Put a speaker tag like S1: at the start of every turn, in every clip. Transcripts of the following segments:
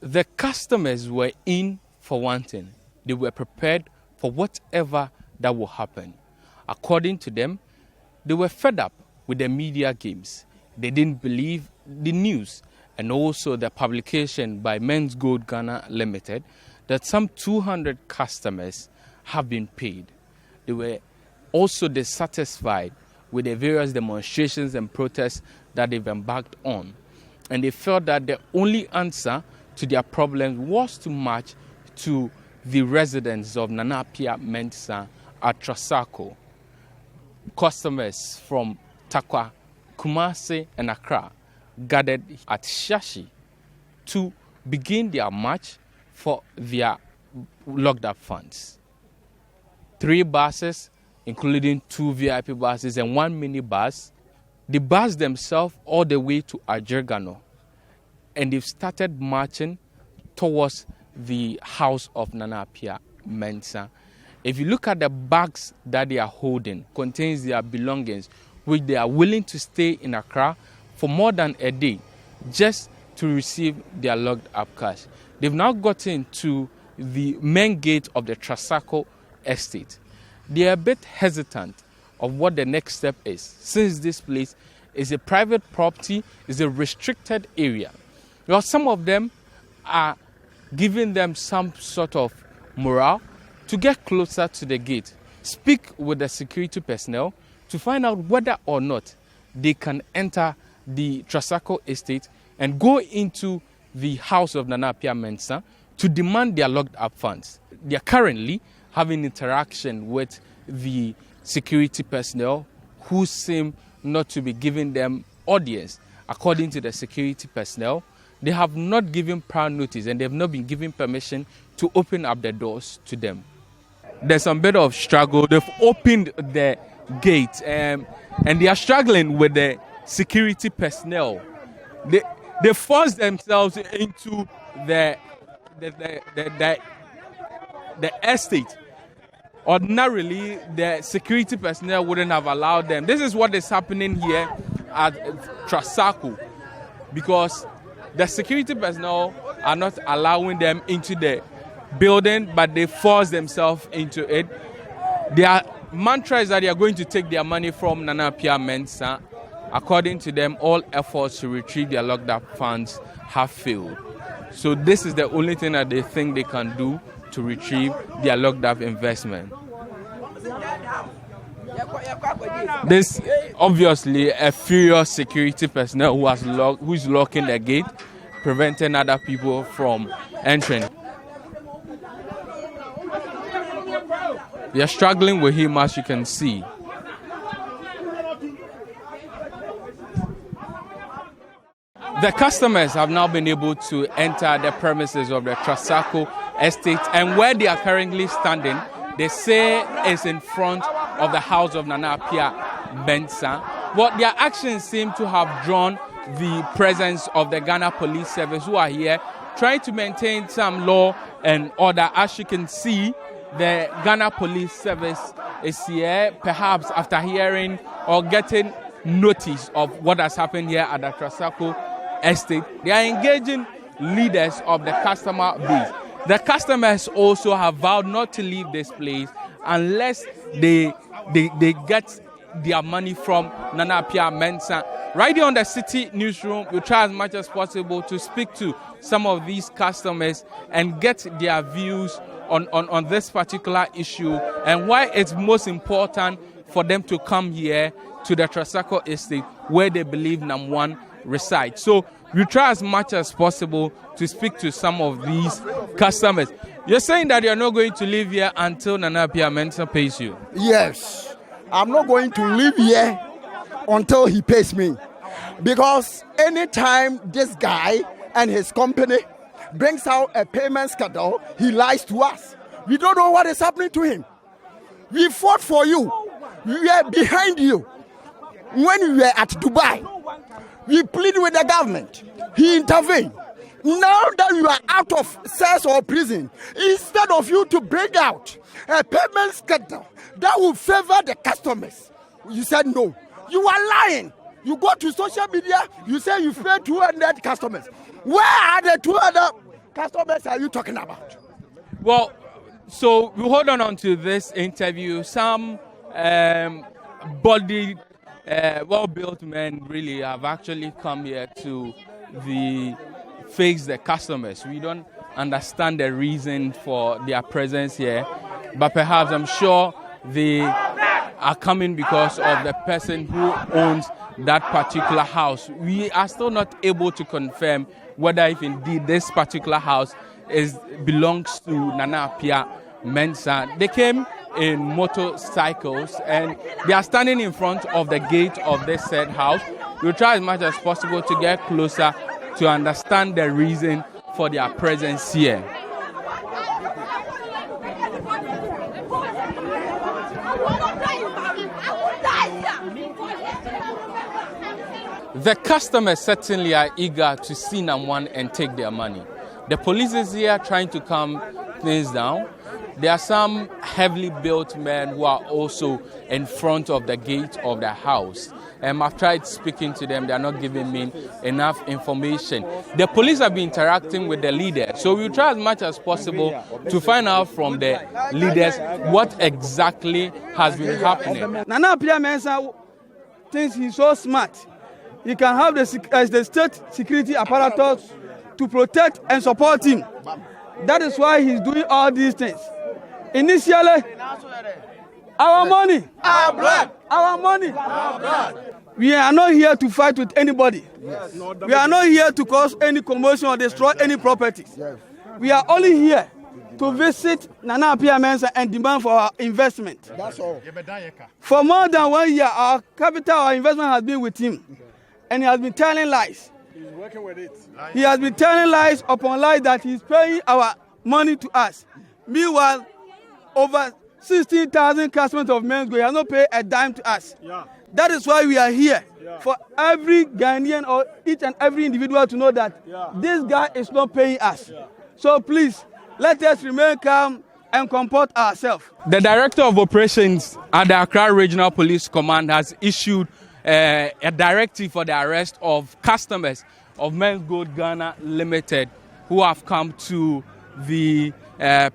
S1: The customers were in for one thing. They were prepared for whatever that will happen. According to them, they were fed up with the media games. They didn't believe the news and also the publication by MenzGold Ghana Limited that some 200 customers have been paid. They were also dissatisfied with the various demonstrations and protests that they've embarked on. And they felt that the only answer to their problems was to march to the residence of Appiah Mensah at Trassaco. Customers from Takwa, Kumasi, and Accra gathered at Shashi to begin their march for their locked up funds. 3 buses, including 2 VIP buses and 1 minibus, they bussed themselves all the way to Ajergano, and they've started marching towards the house of Appiah Mensah. If you look at the bags that they are holding, contains their belongings, which they are willing to stay in Accra for more than a day just to receive their locked up cash. They've now gotten to the main gate of the Trassaco estate. They are a bit hesitant of what the next step is, since this place is a private property, is a restricted area. Well, some of them are giving them some sort of morale to get closer to the gate, speak with the security personnel to find out whether or not they can enter the Trassaco estate and go into the house of Appiah Mensah to demand their locked up funds. They are currently having interaction with the security personnel who seem not to be giving them audience. According to the security personnel, they have not given prior notice and they have not been given permission to open up the doors to them. There's some bit of struggle. They've opened the gate and they are struggling with the security personnel. They forced themselves into the estate. Ordinarily, the security personnel wouldn't have allowed them. This is what is happening here at Trassaco, because the security personnel are not allowing them into the building, but they force themselves into it. Their mantra is that they are going to take their money from Appiah Mensah. According to them, all efforts to retrieve their locked up funds have failed. So this is the only thing that they think they can do to retrieve their locked up investment. This obviously a furious security personnel who is locking the gate, preventing other people from entering. They are struggling with him, as you can see. The customers have now been able to enter the premises of the Trassaco estate, and where they are currently standing, they say is in front of the house of Appiah Mensah. But their actions seem to have drawn the presence of the Ghana Police Service, who are here trying to maintain some law and order. As you can see, the Ghana Police Service is here, perhaps after hearing or getting notice of what has happened here at the Trassaco estate. They are engaging leaders of the customer base. The customers also have vowed not to leave this place unless they get their money from Appiah Mensah. Right here on the Citi Newsroom, we try as much as possible to speak to some of these customers and get their views on this particular issue and why it's most important for them to come here to the Trassaco estate where they believe number one resides. So we try as much as possible to speak to some of these customers. You're saying that you're not going to live here until Appiah Mensah pays you?
S2: Yes, I'm not going to live here until he pays me. Because anytime this guy and his company brings out a payment schedule, he lies to us. We don't know what is happening to him. We fought for you. We were behind you. When we were at Dubai, we pleaded with the government. He intervened. Now that you are out of cells or prison, instead of you to bring out a payment schedule that will favor the customers, you said no. You are lying. You go to social media, you say you paid 200 customers. Where are the 200 customers are you talking about?
S1: Well, so we hold on to this interview. Some bodied, well-built men really have actually come here to face the customers. We don't understand the reason for their presence here, but perhaps I'm sure they are coming because of the person who owns that particular house. We are still not able to confirm whether if indeed this particular house belongs to Nana Appiah Mensah. They came in motorcycles and they are standing in front of the gate of this said house. We'll try as much as possible to get closer to understand the reason for their presence here. The customers certainly are eager to see Nam1 and take their money. The police is here trying to calm things down. There are some heavily built men who are also in front of the gate of the house. I've tried speaking to them. They are not giving me enough information. The police have been interacting with the leaders. So we'll try as much as possible to find out from the leaders what exactly has been happening.
S3: Nana Appiah Mensah thinks he's so smart. He can have the state security apparatus to protect and support him. That is why he's doing all these things. Initially, our money, our blood, our money, our blood. We are not here to fight with anybody. Yes. We are not here to cause any commotion or destroy any properties. Yes. We are only here to visit Nana Appiah Mensah and demand for our investment. That's all. For more than 1 year, our capital, our investment has been with him. And he has been telling lies. He's working with it. He has been telling lies upon lies that he's paying our money to us. Meanwhile, over 16,000 customers of MenzGold, he has not paid a dime to us. Yeah. That is why we are here. Yeah. For every Ghanaian or each and every individual to know that this guy is not paying us. Yeah. So please, let us remain calm and comport ourselves.
S1: The Director of Operations at the Accra Regional Police Command has issued a directive for the arrest of customers of MenzGold Ghana Limited who have come to the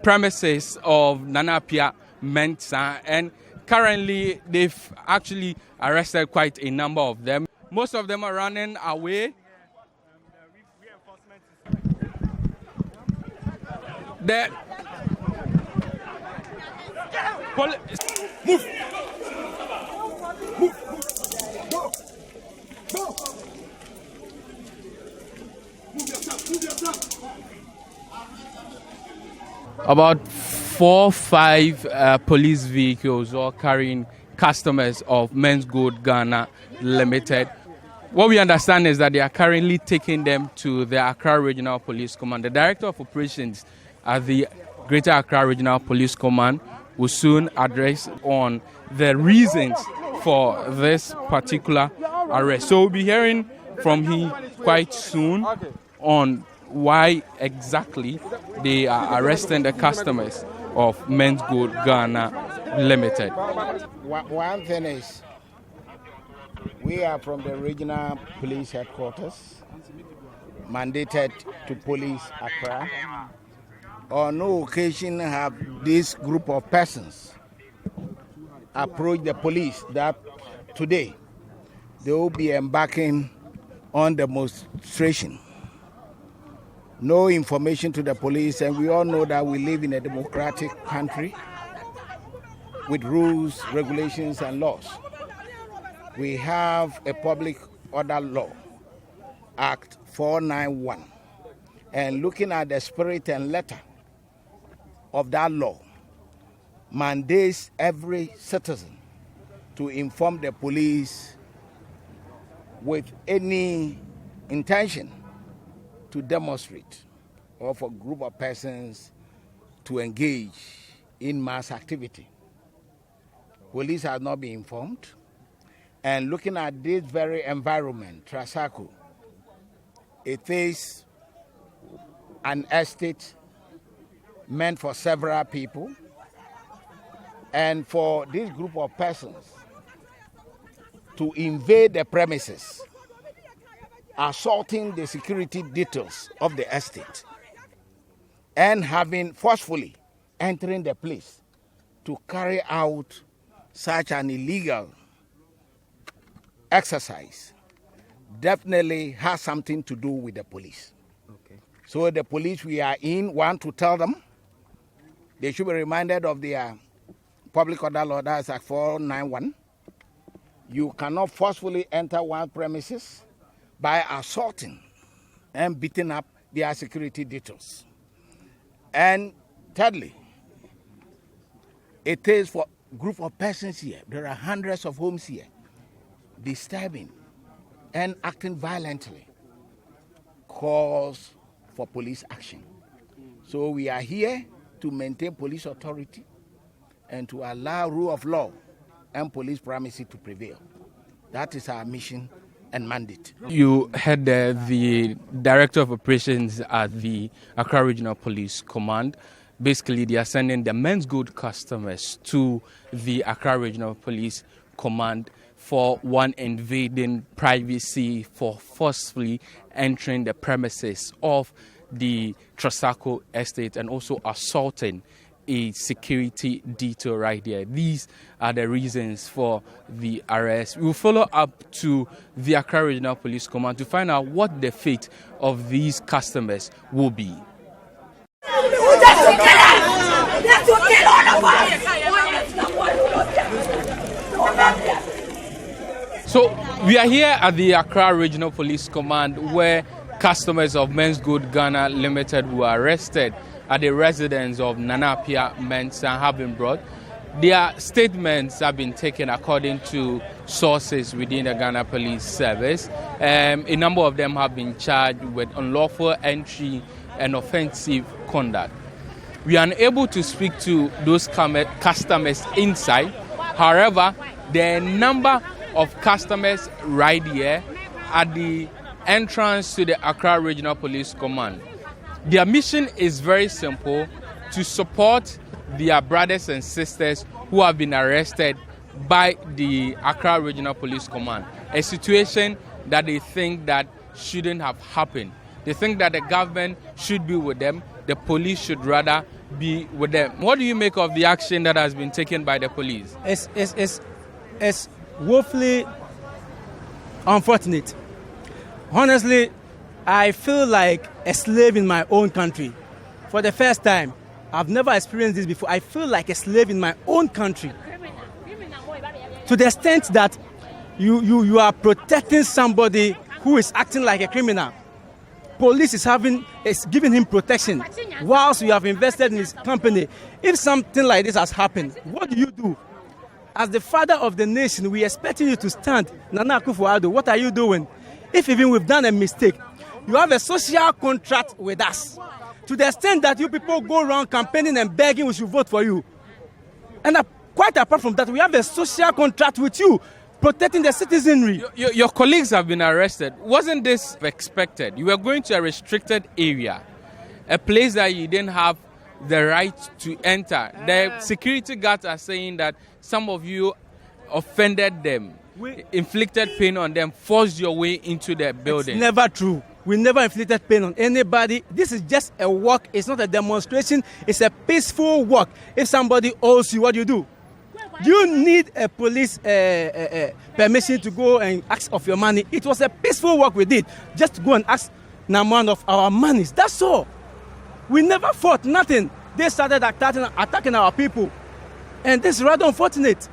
S1: premises of Nana Appiah Mensah, and currently they've actually arrested quite a number of them. Most of them are running away. The move. About 4 or 5 police vehicles all carrying customers of MenzGold Ghana Limited. What we understand is that they are currently taking them to the Accra Regional Police Command. The Director of Operations at the Greater Accra Regional Police Command will soon address on the reasons for this particular arrest. So we'll be hearing from him quite soon on why exactly they are arresting the customers of MenzGold Ghana Limited.
S4: One thing is, we are from the regional police headquarters, mandated to police Accra. On no occasion have this group of persons approached the police that today they will be embarking on demonstration. No information to the police, and we all know that we live in a democratic country with rules, regulations, and laws. We have a Public Order Law, Act 491, and looking at the spirit and letter of that law, mandates every citizen to inform the police with any intention to demonstrate or for a group of persons to engage in mass activity. Police have not been informed. And looking at this very environment, Trassaco, it is an estate meant for several people, and for this group of persons to invade the premises, assaulting the security details of the estate, and having forcefully entering the place to carry out such an illegal exercise definitely has something to do with the police. Okay. So the police we are in want to tell them they should be reminded of their public order law, that's Act 491. You cannot forcefully enter one premises by assaulting and beating up their security details. And thirdly, it is for a group of persons here, there are hundreds of homes here, disturbing and acting violently, calls for police action. So we are here to maintain police authority and to allow rule of law and police primacy to prevail. That is our mission and mandate.
S1: You heard the Director of Operations at the Accra Regional Police Command. Basically, they are sending the MenzGold customers to the Accra Regional Police Command for one, invading privacy, for forcefully entering the premises of the Trassaco estate, and also assaulting a security detail right there. These are the reasons for the arrest. We will follow up to the Accra Regional Police Command to find out what the fate of these customers will be. So we are here at the Accra Regional Police Command, where customers of MenzGold Ghana Limited were arrested at the residence of Appiah Mensah have been brought. Their statements have been taken according to sources within the Ghana Police Service. A number of them have been charged with unlawful entry and offensive conduct. We are unable to speak to those customers inside. However, there are a number of customers right here at the entrance to the Accra Regional Police Command. Their mission is very simple: to support their brothers and sisters who have been arrested by the Accra Regional Police Command. A situation that they think that shouldn't have happened. They think that the government should be with them, the police should rather be with them. What do you make of the action that has been taken by the police?
S5: It's woefully unfortunate. Honestly, I feel like a slave in my own country. For the first time, I've never experienced this before. I feel like a slave in my own country. To the extent that you are protecting somebody who is acting like a criminal. Police is giving him protection whilst you have invested in his company. If something like this has happened, what do? As the father of the nation, we expect you to stand. Nana Akufo-Addo, what are you doing? If even we've done a mistake, you have a social contract with us. To the extent that you people go around campaigning and begging we should vote for you. And quite apart from that, we have a social contract with you, protecting the citizenry.
S1: Your colleagues have been arrested. Wasn't this expected? You were going to a restricted area, a place that you didn't have the right to enter. The security guards are saying that some of you offended them, inflicted pain on them, forced your way into the building.
S5: It's never true. We never inflicted pain on anybody. This is just a walk. It's not a demonstration. It's a peaceful walk. If somebody owes you, what do? You need a police permission to go and ask of your money. It was a peaceful walk we did. Just to go and ask Naman of our monies. That's all. We never fought, nothing. They started attacking our people. And this is rather unfortunate.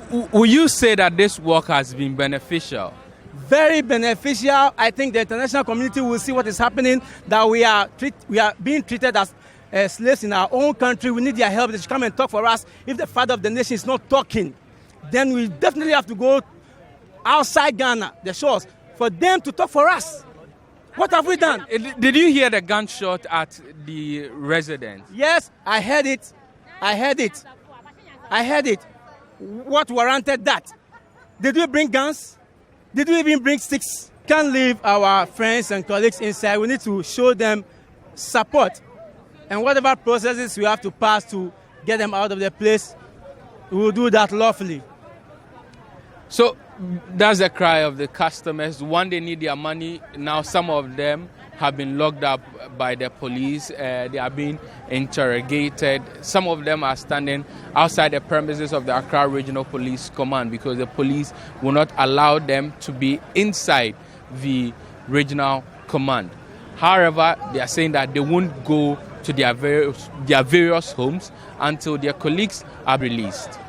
S1: Will you say that this work has been beneficial?
S5: Very beneficial. I think the international community will see what is happening, that we are being treated as slaves in our own country. We need their help. They should come and talk for us. If the father of the nation is not talking, then we definitely have to go outside Ghana, the shores, for them to talk for us. What have we done?
S1: Did you hear the gunshot at the residence?
S5: Yes, I heard it. What warranted that? Did we bring guns? Did we even bring sticks? Can't leave our friends and colleagues inside. We need to show them support. And whatever processes we have to pass to get them out of the place, we will do that lawfully.
S1: So that's the cry of the customers. One, they need their money. Now some of them have been locked up by the police. They are being interrogated. Some of them are standing outside the premises of the Accra Regional Police Command because the police will not allow them to be inside the regional command. However, they are saying that they won't go to their various homes until their colleagues are released.